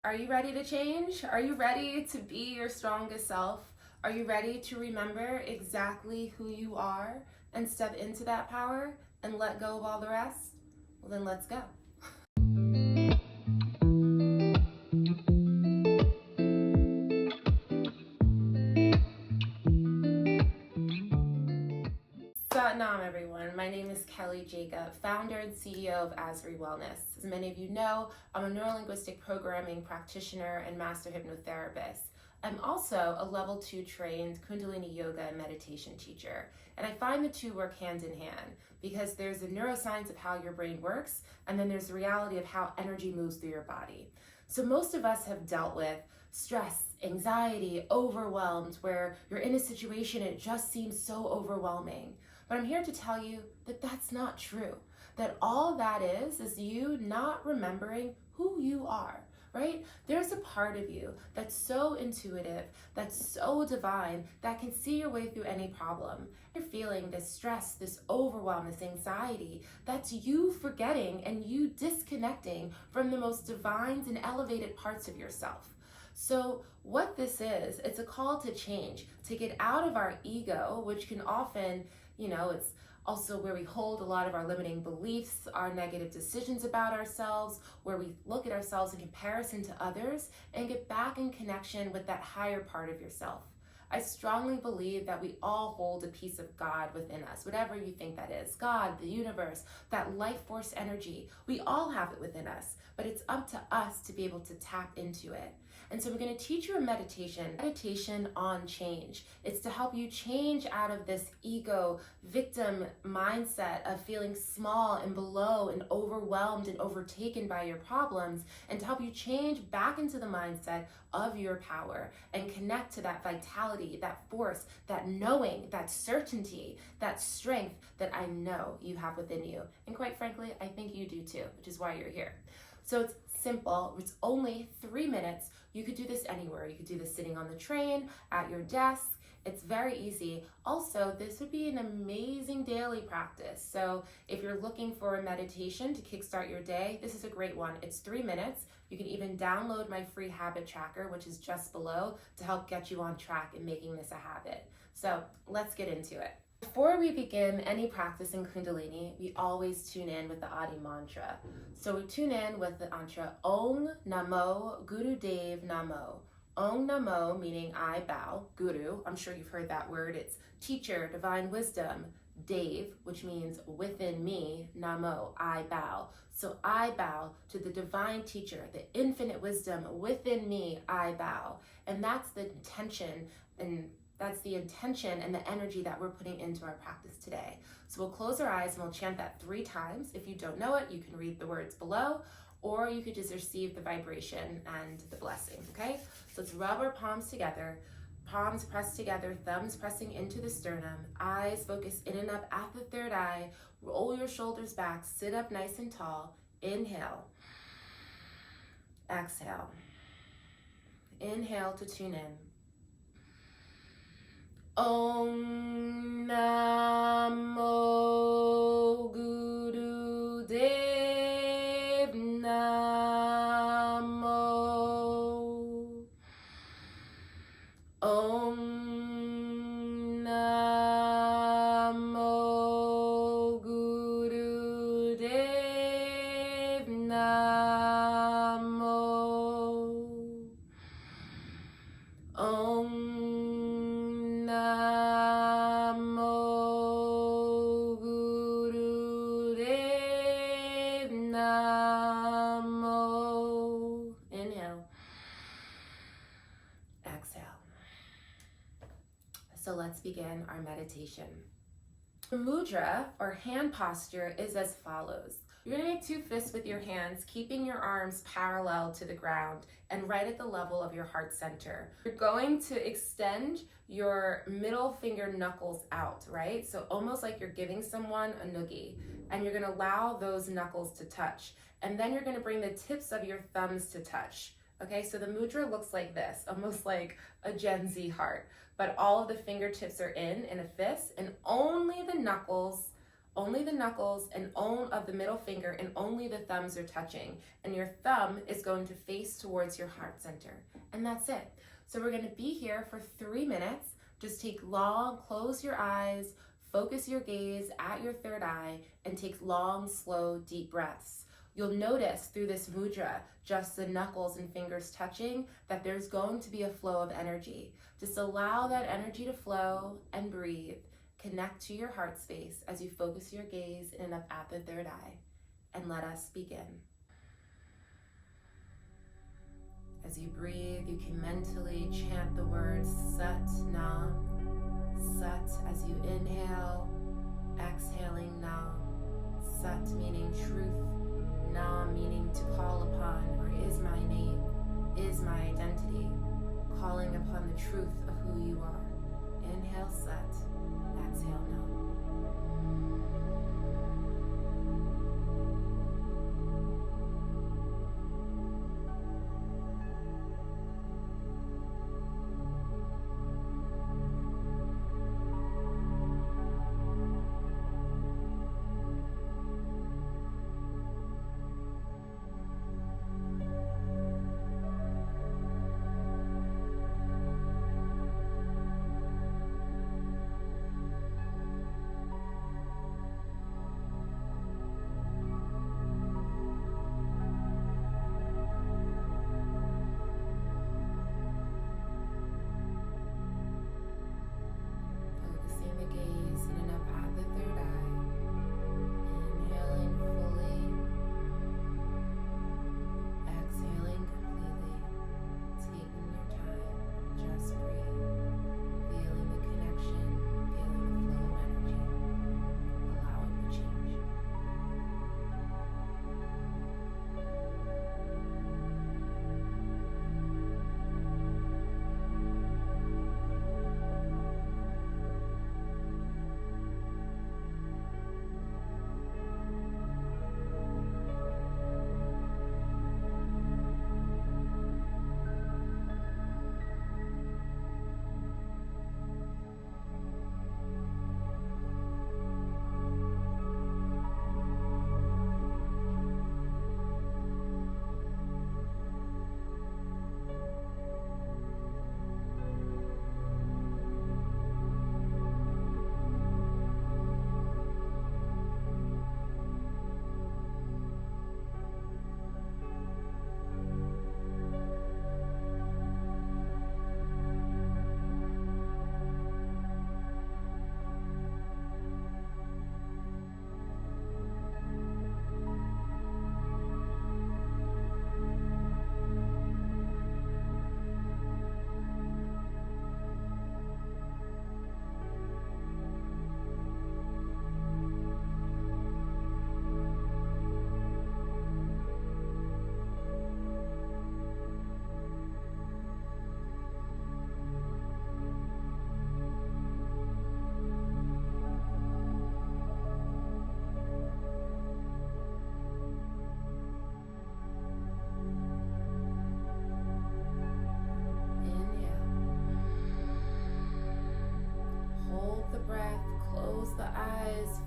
Are you ready to change? Are you ready to be your strongest self? Are you ready to remember exactly who you are and step into that power and let go of all the rest? Well, then let's go. Satnam, everyone. My name is Kelle Jacob, founder and CEO of ASRI Wellness. As many of you know, I'm a neurolinguistic programming practitioner and master hypnotherapist. I'm also a level 2 trained Kundalini yoga and meditation teacher. And I find the two work hand in hand because there's the neuroscience of how your brain works, and then there's the reality of how energy moves through your body. So most of us have dealt with stress, anxiety, overwhelmed, where you're in a situation and it just seems so overwhelming. But I'm here to tell you that that's not true. That all that is you not remembering who you are, right? There's a part of you that's so intuitive, that's so divine, that can see your way through any problem. You're feeling this stress, this overwhelm, this anxiety. That's you forgetting and you disconnecting from the most divine and elevated parts of yourself. So what this is, it's a call to change, to get out of our ego, which can often, it's also where we hold a lot of our limiting beliefs, our negative decisions about ourselves, where we look at ourselves in comparison to others, and get back in connection with that higher part of yourself. I strongly believe that we all hold a piece of God within us, whatever you think that is. God, the universe, that life force energy. We all have it within us, but it's up to us to be able to tap into it. And so we're going to teach you a meditation on change. It's to help you change out of this ego victim mindset of feeling small and below and overwhelmed and overtaken by your problems, and to help you change back into the mindset of your power and connect to that vitality, that force, that knowing, that certainty, that strength that I know you have within you. And quite frankly, I think you do too, which is why you're here. So it's simple. It's only 3 minutes. You could do this anywhere. You could do this sitting on the train, at your desk. It's very easy. Also, this would be an amazing daily practice. So if you're looking for a meditation to kickstart your day, this is a great one. It's 3 minutes. You can even download my free habit tracker, which is just below, to help get you on track in making this a habit. So let's get into it. Before we begin any practice in Kundalini, we always tune in with the Adi mantra. So we tune in with the mantra Om Namo Guru Dev Namo. Om Namo meaning I bow, Guru, I'm sure you've heard that word, it's teacher, divine wisdom. Dev, which means within me, Namo, I bow. So I bow to the divine teacher, the infinite wisdom within me, I bow. And that's the intention and the energy that we're putting into our practice today. So we'll close our eyes and we'll chant that 3 times. If you don't know it, you can read the words below, or you could just receive the vibration and the blessing, okay? So let's rub our palms together, palms pressed together, thumbs pressing into the sternum, eyes focus in and up at the third eye, roll your shoulders back, sit up nice and tall, inhale, exhale, inhale to tune in. Om Namo Guru Dev Namo. Om Namo Guru Dev Namo. Om Namo Guru Dev Namo. Inhale. Exhale. So let's begin our meditation. The mudra, or hand posture, is as follows. You're going to make 2 fists with your hands, keeping your arms parallel to the ground and right at the level of your heart center. You're going to extend your middle finger knuckles out, right? So almost like you're giving someone a noogie, and you're going to allow those knuckles to touch. And then you're going to bring the tips of your thumbs to touch. Okay, so the mudra looks like this, almost like a Gen Z heart, but all of the fingertips are in a fist, and only the knuckles Only the knuckles and of the middle finger and only the thumbs are touching. And your thumb is going to face towards your heart center. And that's it. So we're going to be here for 3 minutes. Just take long, close your eyes, focus your gaze at your third eye, and take long, slow, deep breaths. You'll notice through this mudra, just the knuckles and fingers touching, that there's going to be a flow of energy. Just allow that energy to flow and breathe. Connect to your heart space as you focus your gaze in and up at the third eye. And let us begin. As you breathe, you can mentally chant the words Sat Nam. Sat as you inhale, exhaling Nam. Sat meaning truth, Nam meaning to call upon, or is my name, is my identity, calling upon the truth of who you are. Inhale Sat, exhale Nam.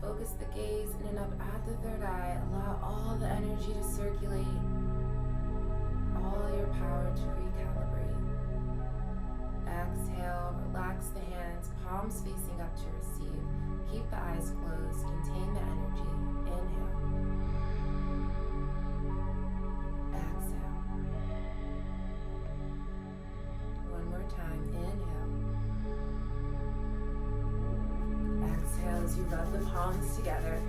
Focus the gaze in and up at the third eye. Allow all the energy to circulate, all your power to recalibrate. Exhale, relax the hands, palms facing up to receive. Keep the eyes closed, contain the energy. Inhale. Exhale. One more time, inhale. Exhale as you rub the palms together.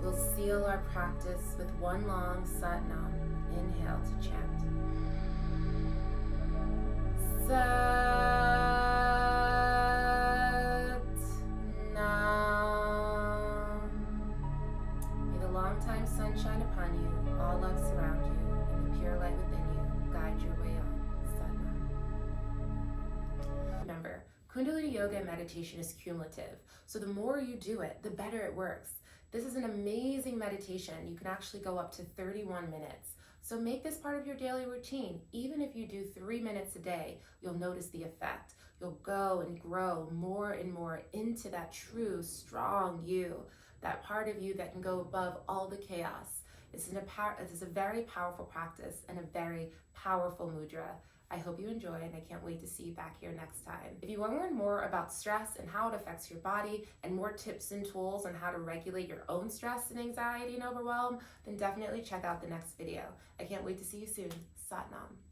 We'll seal our practice with one long Sat Nam. Inhale to chant. Sat Nam. May the long-time sun shine upon you, all love surround you, and the pure light within you guide your way on. Sat Nam. Remember, Kundalini yoga and meditation is cumulative, so the more you do it, the better it works. This is an amazing meditation. You can actually go up to 31 minutes. So make this part of your daily routine. Even if you do 3 minutes a day, you'll notice the effect. You'll go and grow more and more into that true, strong you, that part of you that can go above all the chaos. This is a very powerful practice and a very powerful mudra. I hope you enjoy, and I can't wait to see you back here next time. If you want to learn more about stress and how it affects your body, and more tips and tools on how to regulate your own stress and anxiety and overwhelm, then definitely check out the next video. I can't wait to see you soon. Sat Nam.